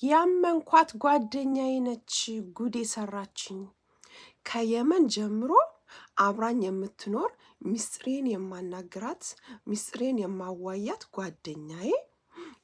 ያመንኳት ጓደኛዬ ነች ጉዴ ሰራችኝ። ከየመን ጀምሮ አብራኝ የምትኖር ሚስጥሬን የማናግራት ሚስጥሬን የማዋያት ጓደኛዬ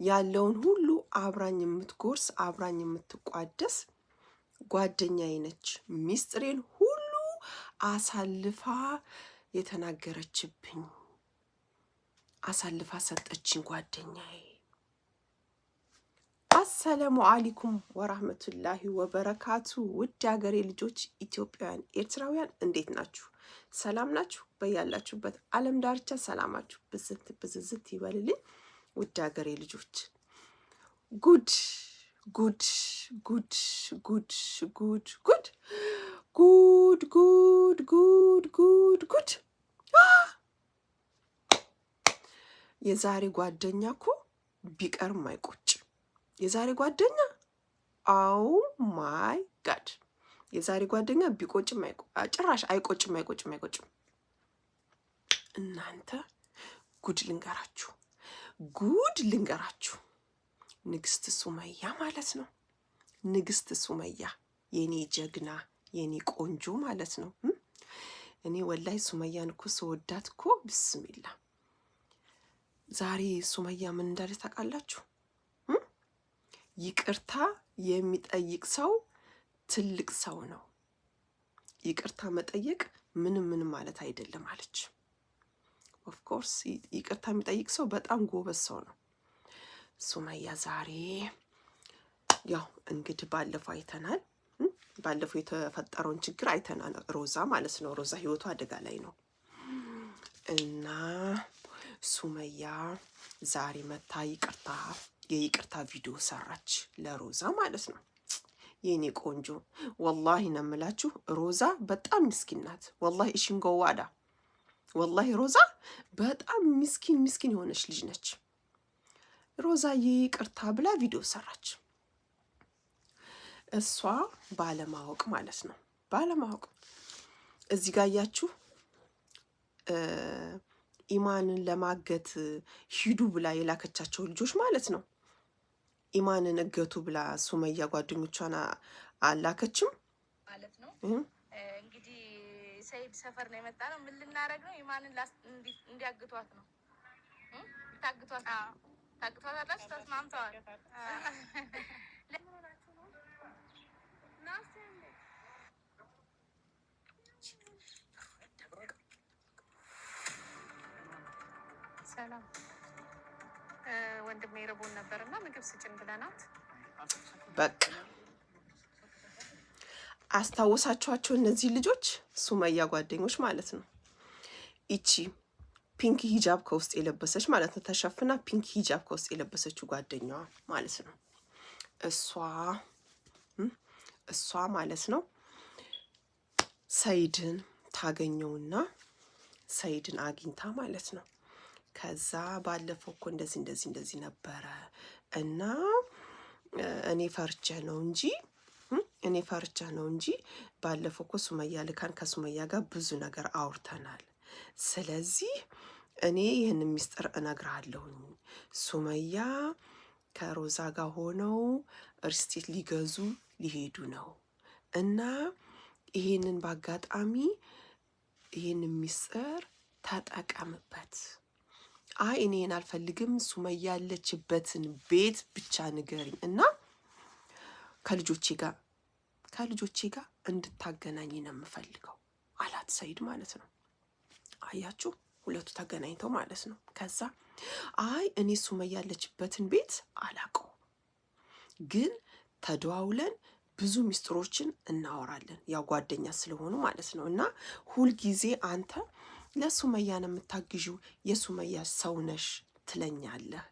ያለውን ሁሉ አብራኝ የምትጎርስ አብራኝ የምትቋደስ ጓደኛዬ ነች። ሚስጥሬን ሁሉ አሳልፋ የተናገረችብኝ አሳልፋ ሰጠችኝ ጓደኛዬ። አሰላሙ አለይኩም ወራህመቱላሂ ወበረካቱ። ውድ ሀገሬ ልጆች ኢትዮጵያውያን፣ ኤርትራውያን እንዴት ናችሁ? ሰላም ናችሁ? በያላችሁበት ዓለም ዳርቻ ሰላማችሁ ብዝት ብዝዝት ይበልልኝ። ውድ ሀገሬ ልጆች ጉድ ጉድ ጉድ ጉድ ጉድ ጉድ ጉድ ጉድ ጉድ ጉድ ጉድ የዛሬ ጓደኛ እኮ ቢቀርም አይቆጭ። የዛሬ ጓደኛ አው ማይ ጋድ የዛሬ ጓደኛ ቢቆጭም ጭራሽ አይቆጭም አይቆጭም አይቆጭም። እናንተ ጉድ ልንገራችሁ ጉድ ልንገራችሁ። ንግስት ሱመያ ማለት ነው። ንግስት ሱመያ የኔ ጀግና የኔ ቆንጆ ማለት ነው። እኔ ወላይ ሱመያን እኮ ስወዳት እኮ ብስሚላ። ዛሬ ሱመያ ምን እንዳለ ታውቃላችሁ? ይቅርታ የሚጠይቅ ሰው ትልቅ ሰው ነው። ይቅርታ መጠየቅ ምንም ማለት አይደለም አለች። ኦፍ ኮርስ ይቅርታ የሚጠይቅ ሰው በጣም ጎበዝ ሰው ነው። ሱመያ ዛሬ ያው እንግዲህ ባለፈው አይተናል። ባለፈው የተፈጠረውን ችግር አይተናል። ሮዛ ማለት ነው። ሮዛ ህይወቷ አደጋ ላይ ነው እና ሱመያ ዛሬ መታ የይቅርታ ቪዲዮ ሰራች ለሮዛ ማለት ነው። የኔ ቆንጆ ወላሂ ነው የምላችሁ፣ ሮዛ በጣም ምስኪን ናት። ወላሂ እሽንጎዋዳ ወላሂ ሮዛ በጣም ምስኪን የሆነች ልጅ ነች። ሮዛ ይቅርታ ብላ ቪዲዮ ሰራች። እሷ ባለማወቅ ማለት ነው። ባለማወቅ እዚህ ጋር ያያችሁ ኢማንን ለማገት ሂዱ ብላ የላከቻቸው ልጆች ማለት ነው። ኢማንን እገቱ ብላ ሱመያ ጓደኞቿን አላከችም ማለት ነው። እንግዲህ ሰይድ ሰፈር ነው የመጣ ነው። ምን ልናረግ ነው? ኢማንን እንዲያግቷት ነው። ታግቷታላችሁ? ተስማምተዋል። ሰላም ወንድሜ ረቦን ነበርና ምግብ ስጭን ብለናት በቃ አስታወሳችኋቸው። እነዚህ ልጆች ሱመያ ጓደኞች ማለት ነው። ይቺ ፒንክ ሂጃብ ከውስጥ የለበሰች ማለት ነው። ተሸፍና ፒንክ ሂጃብ ከውስጥ የለበሰችው ጓደኛዋ ማለት ነው። እሷ ማለት ነው ሰይድን ታገኘውና ሰይድን አግኝታ ማለት ነው። ከዛ ባለፈው እኮ እንደዚህ ነበረ እና እኔ ፈርቼ ነው እንጂ ባለፈው እኮ ሱመያ ልካን ከሱመያ ጋር ብዙ ነገር አውርተናል። ስለዚህ እኔ ይህን ሚስጥር እነግርሃለሁኝ። ሱመያ ከሮዛ ጋር ሆነው ሪስቴት ሊገዙ ሊሄዱ ነው እና ይሄንን በአጋጣሚ ይሄንን ሚስጥር ተጠቀምበት። አይ እኔን አልፈልግም፣ ሱመያ ያለችበትን ቤት ብቻ ንገሪኝ እና ከልጆቼ ጋር እንድታገናኝ ነው የምፈልገው አላት ሰይድ ማለት ነው። አያችሁ፣ ሁለቱ ተገናኝተው ማለት ነው። ከዛ አይ እኔ ሱመያ ያለችበትን ቤት አላውቀው፣ ግን ተደዋውለን ብዙ ሚስጥሮችን እናወራለን፣ ያው ጓደኛ ስለሆኑ ማለት ነው። እና ሁልጊዜ አንተ ለሱመያ ነው የምታግዢው፣ የሱመያ ሰው ነሽ ትለኛለህ።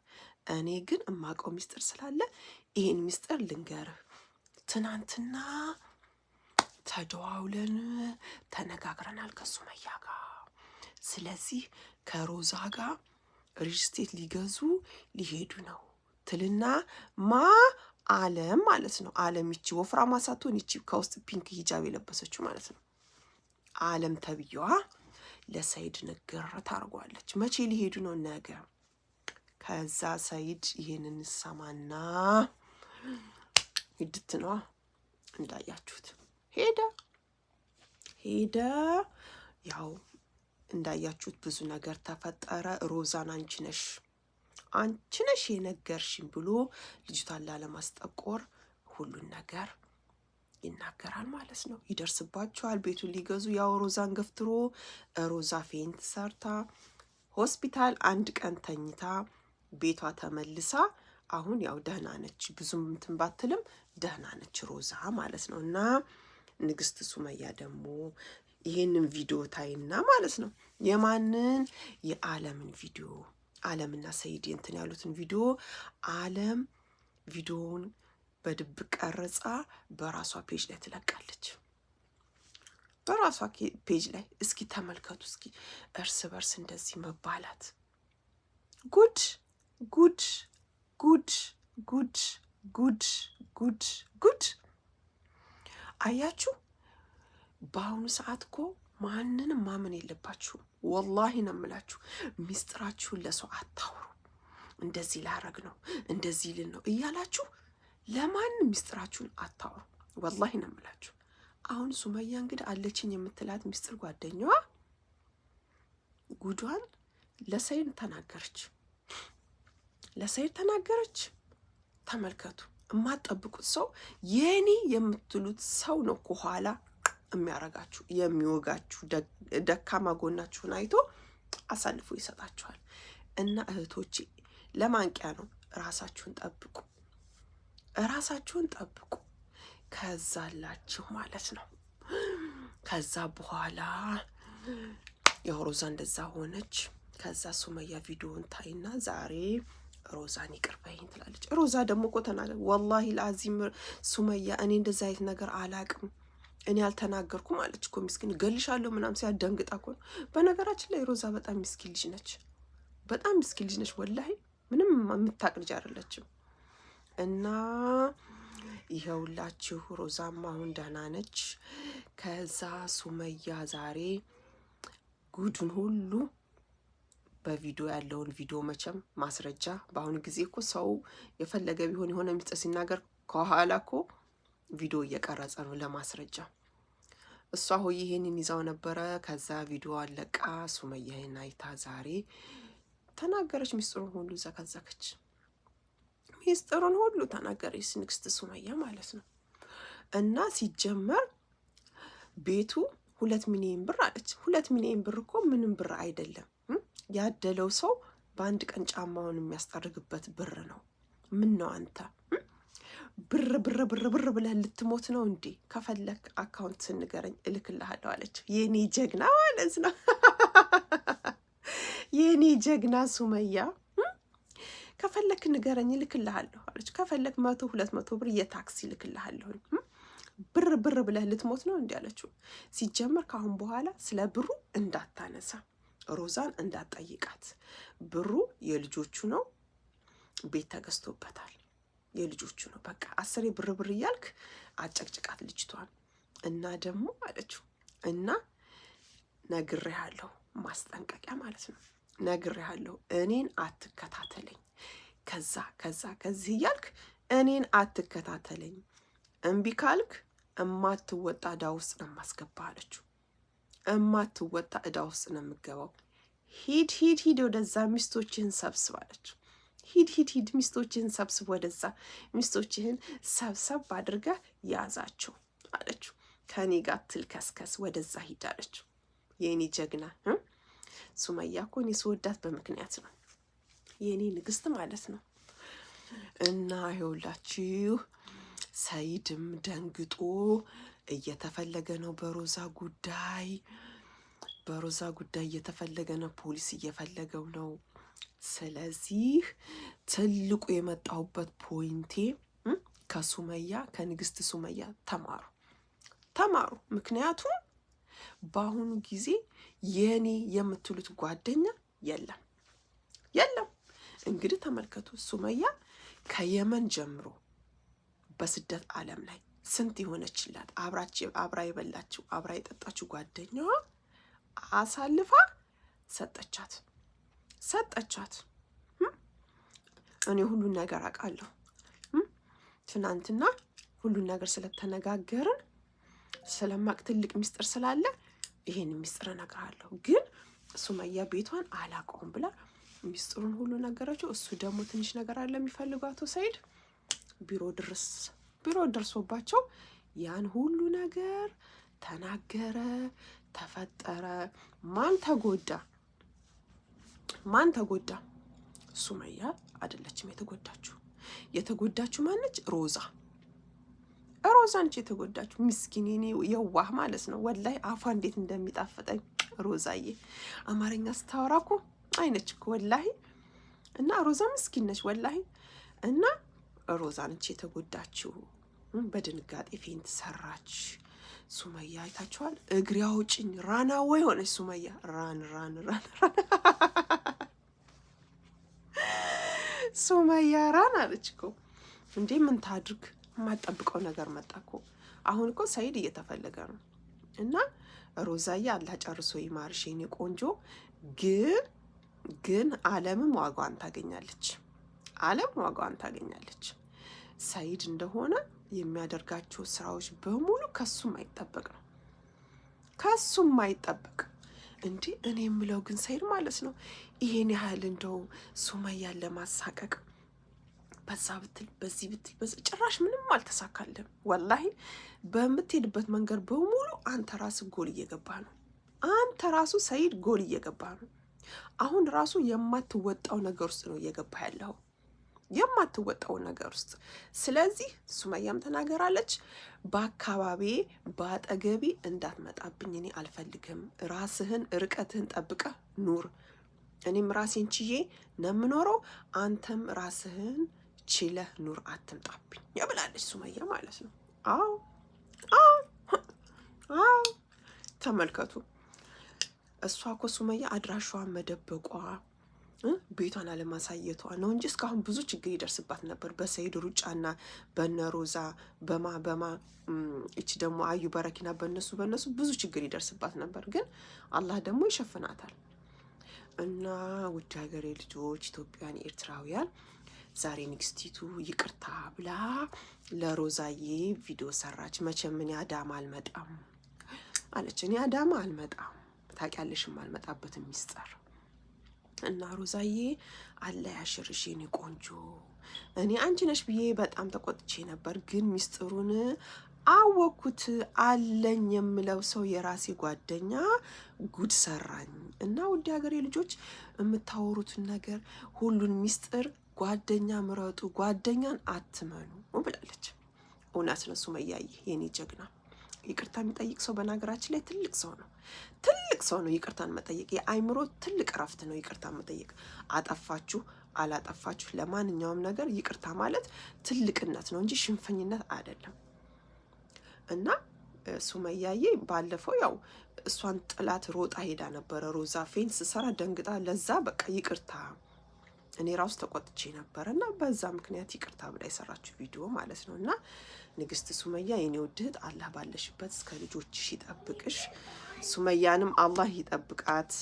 እኔ ግን እማውቀው ሚስጥር ስላለ ይሄን ሚስጥር ልንገርህ። ትናንትና ተደዋውለን ተነጋግረናል ከሱመያ ጋር። ስለዚህ ከሮዛ ጋር ሪጅስቴት ሊገዙ ሊሄዱ ነው ትልና አለም ማለት ነው። አለም ይቺ ወፍራማ ሳትሆን ይቺ ከውስጥ ፒንክ ሂጃብ የለበሰችው ማለት ነው። አለም ተብዬዋ ለሰይድ ንግር ታርጓለች። መቼ ሊሄዱ ነው? ነገ። ከዛ ሰይድ ይሄንን ሰማና ይድት ነዋ እንዳያችሁት ሄደ። ያው እንዳያችሁት ብዙ ነገር ተፈጠረ። ሮዛን አንቺ ነሽ የነገርሽኝ ብሎ ልጅቷን ላለማስጠቆር ሁሉን ነገር ይናገራል ማለት ነው። ይደርስባቸዋል። ቤቱን ሊገዙ ያው ሮዛን ገፍትሮ ሮዛ ፌንት ሰርታ ሆስፒታል 1 ቀን ተኝታ ቤቷ ተመልሳ አሁን ያው ደህና ነች። ብዙም እንትን ባትልም ደህና ነች ሮዛ ማለት ነው። እና ንግስት ሱመያ ደግሞ ይሄንን ቪዲዮ ታይና ማለት ነው የማንን የዓለምን ቪዲዮ ዓለምና ሰይድ እንትን ያሉትን ቪዲዮ ዓለም ቪዲዮውን በድብቅ ቀርጻ በራሷ ፔጅ ላይ ትለቃለች። በራሷ ፔጅ ላይ እስኪ ተመልከቱ። እስኪ እርስ በርስ እንደዚህ መባላት ጉድ ጉድ ጉድ ጉድ ጉድ ጉድ ጉድ። አያችሁ፣ በአሁኑ ሰዓት እኮ ማንንም ማመን የለባችሁም። ወላሂ ነው የምላችሁ። ሚስጥራችሁን ለሰው አታውሩ። እንደዚህ ላረግ ነው እንደዚህ ልን ነው እያላችሁ ለማንም ሚስጥራችሁን አታውሩ። ወላሂ ነው የምላችሁ። አሁን ሱመያ እንግዲህ አለችኝ የምትላት ሚስጥር ጓደኛዋ ጉዷን ለሰይድ ተናገረች። ተመልከቱ። የማትጠብቁት ሰው የኔ የምትሉት ሰው ነው ከኋላ የሚያረጋችሁ የሚወጋችሁ፣ ደካማ ጎናችሁን አይቶ አሳልፎ ይሰጣችኋል። እና እህቶቼ ለማንቂያ ነው፣ ራሳችሁን ጠብቁ። ከዛላችሁ ማለት ነው። ከዛ በኋላ ያው ሮዛ እንደዛ ሆነች። ከዛ ሱመያ ቪዲዮን ታይና ዛሬ ሮዛን ይቅር በይኝ ትላለች። ሮዛ ደግሞ እኮ ተናገር ወላሂ ለአዚም ሱመያ እኔ እንደዛ አይነት ነገር አላቅም እኔ አልተናገርኩም አለች እኮ። ምስኪን ገልሻለሁ ምናምን ሲያደንግጣ እኮ። በነገራችን ላይ ሮዛ በጣም ምስኪን ልጅ ነች። ወላሂ ምንም የምታቅ ልጅ አይደለችም። እና ይኸውላችሁ ሮዛም አሁን ደህና ነች። ከዛ ሱመያ ዛሬ ጉዱን ሁሉ በቪዲዮ ያለውን ቪዲዮ መቼም ማስረጃ በአሁኑ ጊዜ እኮ ሰው የፈለገ ቢሆን የሆነ ሚስጥር ሲናገር ከኋላ እኮ ቪዲዮ እየቀረጸ ነው ለማስረጃ። እሷ ሆይ ይሄንን ይዛው ነበረ። ከዛ ቪዲዮ አለቃ ሱመያን አይታ ዛሬ ተናገረች። ሚስጥሩን ሁሉ ዘከዘከች። ሚስጥሩን ሁሉ ተናገረች ንግስት ሱመያ ማለት ነው። እና ሲጀመር ቤቱ 2 ሚሊዮን ብር አለች። 2 ሚሊዮን ብር እኮ ምንም ብር አይደለም። ያደለው ሰው በአንድ ቀን ጫማውን የሚያስጠርግበት ብር ነው። ምን ነው አንተ ብር ብር ብር ብር ብለህ ልትሞት ነው እንዴ? ከፈለክ አካውንት ስንገረኝ እልክልሃለሁ አለች። የኔ ጀግና ማለት ነው። የኔ ጀግና ሱመያ ከፈለክ ንገረኝ እልክልሃለሁ አለች። ከፈለክ 100-200 ብር የታክሲ እልክልሃለሁ። ብር ብር ብለህ ልትሞት ነው እንዴ አለችው። ሲጀመር ካሁን በኋላ ስለ ብሩ እንዳታነሳ፣ ሮዛን እንዳትጠይቃት። ብሩ የልጆቹ ነው፣ ቤት ተገዝቶበታል፣ የልጆቹ ነው። በቃ 10 ብር ብር እያልክ አጨቅጭቃት ልጅቷን። እና ደግሞ አለችው እና ነግሬሃለሁ፣ ማስጠንቀቂያ ማለት ነው። ነግሬሃለሁ፣ እኔን አትከታተለኝ፣ ከዚህ እያልክ እኔን አትከታተለኝ። እምቢ ካልክ እማትወጣ ዕዳ ውስጥ ነው የማስገባ አለችው። እማትወጣ ዕዳ ውስጥ ነው የምገባው። ሂድ ወደዛ ሚስቶችህን ሰብስብ አለችው። ሂድ ሚስቶችህን ሰብስብ፣ ወደዛ ሚስቶችህን ሰብሰብ አድርገህ ያዛቸው አለችው። ከኔ ጋር ትልከስከስ፣ ወደዛ ሂድ አለችው። የኔ ጀግና ሱመያ እኮ እኔ ስወዳት በምክንያት ነው፣ የኔ ንግስት ማለት ነው። እና ይኸውላችሁ ሰይድም ደንግጦ እየተፈለገ ነው በሮዛ ጉዳይ እየተፈለገ ነው፣ ፖሊስ እየፈለገው ነው። ስለዚህ ትልቁ የመጣሁበት ፖይንቴ ከንግስት ሱመያ ተማሩ። ምክንያቱም በአሁኑ ጊዜ የኔ የምትሉት ጓደኛ የለም። እንግዲህ ተመልከቱ፣ ሱመያ ከየመን ጀምሮ በስደት ዓለም ላይ ስንት የሆነችላት አብራ የበላችው አብራ የጠጣችው ጓደኛዋ አሳልፋ ሰጠቻት። እኔ ሁሉን ነገር አውቃለሁ። ትናንትና ሁሉን ነገር ስለተነጋገርን ስለማቅ ትልቅ ሚስጥር ስላለ ይሄን ሚስጥር እነግርሃለሁ። ግን ሱመያ ቤቷን አላውቀውም ብላ ሚስጥሩን ሁሉ ነገረችው። እሱ ደግሞ ትንሽ ነገር አለ የሚፈልገው አቶ ሰይድ ቢሮ ደርሶባቸው ያን ሁሉ ነገር ተናገረ፣ ተፈጠረ። ማን ተጎዳ? ሱመያ አይደለችም የተጎዳችው። የተጎዳችው ማነች? ሮዛ ነች የተጎዳችው። ምስኪን የኔ የዋህ ማለት ነው። ወላይ አፏ እንዴት እንደሚጣፍጠኝ ሮዛዬ። አማርኛ ስታወራ እኮ አይነች እኮ ወላሂ። እና ሮዛ ምስኪን ነች ወላሂ። እና ሮዛ ነች የተጎዳችው። በድንጋጤ ፌንት ሰራች። ሱመያ አይታችኋል። እግሬ አውጭኝ ራናዌ ሆነች ሱመያ። ራን ሱመያ ራን አለች እኮ። እንዴ ምን ታድርግ? የማጠብቀው ነገር መጣ እኮ። አሁን እኮ ሰይድ እየተፈለገ ነው። እና ሮዛዬ አላህ ጨርሶ ይማርሽ የኔ ቆንጆ። ግን አለምም ዋጋዋን ታገኛለች። ሰይድ እንደሆነ የሚያደርጋቸው ስራዎች በሙሉ ከሱም አይጠበቅ። እንዴ እኔ የምለው ግን ሰይድ ማለት ነው ይሄን ያህል እንደው ሱመያን ለማሳቀቅ በዛ ብትል በዚህ ብትል ጭራሽ ምንም አልተሳካልም። ወላሂ በምትሄድበት መንገድ በሙሉ አንተ ራስህ ጎል እየገባ ነው። ሰይድ ጎል እየገባ ነው። አሁን ራሱ የማትወጣው ነገር ውስጥ ነው እየገባ ያለው፣ የማትወጣው ነገር ውስጥ። ስለዚህ ሱመያም ተናገራለች፣ በአጠገቤ እንዳትመጣብኝ እኔ አልፈልግም። ራስህን ርቀትህን ጠብቀህ ኑር። እኔም ራሴን ችዬ ነው የምኖረው፣ አንተም ራስህን ችለህ ኑር፣ አትምጣብኝ ብላለች ሱመያ ማለት ነው። አዎ ተመልከቱ። እሷ እኮ ሱመያ አድራሿን መደበቋ ቤቷን አለማሳየቷ ነው እንጂ እስካሁን ብዙ ችግር ይደርስባት ነበር። በሰይድ ሩጫና በነ ሮዛ በማ እቺ ደግሞ አዩ በረኪና በነሱ ብዙ ችግር ይደርስባት ነበር። ግን አላህ ደግሞ ይሸፍናታል። እና ውድ ሀገሬ ልጆች ኢትዮጵያውያን፣ ኤርትራውያን ዛሬ ንግስቲቱ ይቅርታ ብላ ለሮዛዬ ቪዲዮ ሰራች። መቼም እኔ አዳማ አልመጣም አለች። እኔ አዳማ አልመጣም ታውቂያለሽም፣ አልመጣበትም ሚስጥር። እና ሮዛዬ አለ ያሽርሽ የኔ ቆንጆ። እኔ አንቺ ነሽ ብዬ በጣም ተቆጥቼ ነበር፣ ግን ሚስጥሩን አወኩት። አለኝ የምለው ሰው የራሴ ጓደኛ ጉድ ሰራኝ። እና ውድ ሀገሬ ልጆች የምታወሩትን ነገር ሁሉን ሚስጥር ጓደኛ ምረጡ፣ ጓደኛን አትመኑ ብላለች። እውነት ነው ሱመያዬ የኔ ጀግና። ይቅርታ የሚጠይቅ ሰው በነገራችን ላይ ትልቅ ሰው ነው። ይቅርታን መጠየቅ የአይምሮ ትልቅ እረፍት ነው። ይቅርታን መጠየቅ አጠፋችሁ አላጠፋችሁ፣ ለማንኛውም ነገር ይቅርታ ማለት ትልቅነት ነው እንጂ ሽንፈኝነት አይደለም። እና ሱመያዬ ባለፈው ያው እሷን ጥላት ሮጣ ሄዳ ነበረ። ሮዛ ፌንስ ሰራ ደንግጣ፣ ለዛ በቃ ይቅርታ እኔ ራሱ ተቆጥቼ ነበር እና በዛ ምክንያት ይቅርታ ብላ የሰራችሁ ቪዲዮ ማለት ነው። እና ንግስት ሱመያ የኔ ውድ እህት አላህ ባለሽበት እስከ ልጆችሽ ይጠብቅሽ። ሱመያንም አላህ ይጠብቃት፣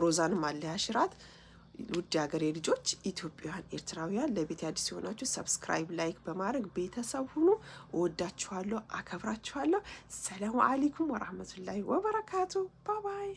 ሮዛንም አላህ ያሽራት። ውድ ሀገሬ ልጆች ኢትዮጵያውያን፣ ኤርትራውያን ለቤት አዲስ የሆናችሁ ሰብስክራይብ፣ ላይክ በማድረግ ቤተሰብ ሁኑ። እወዳችኋለሁ፣ አከብራችኋለሁ። ሰላሙ አለይኩም ወራህመቱላሂ ወበረካቱ። ባባይ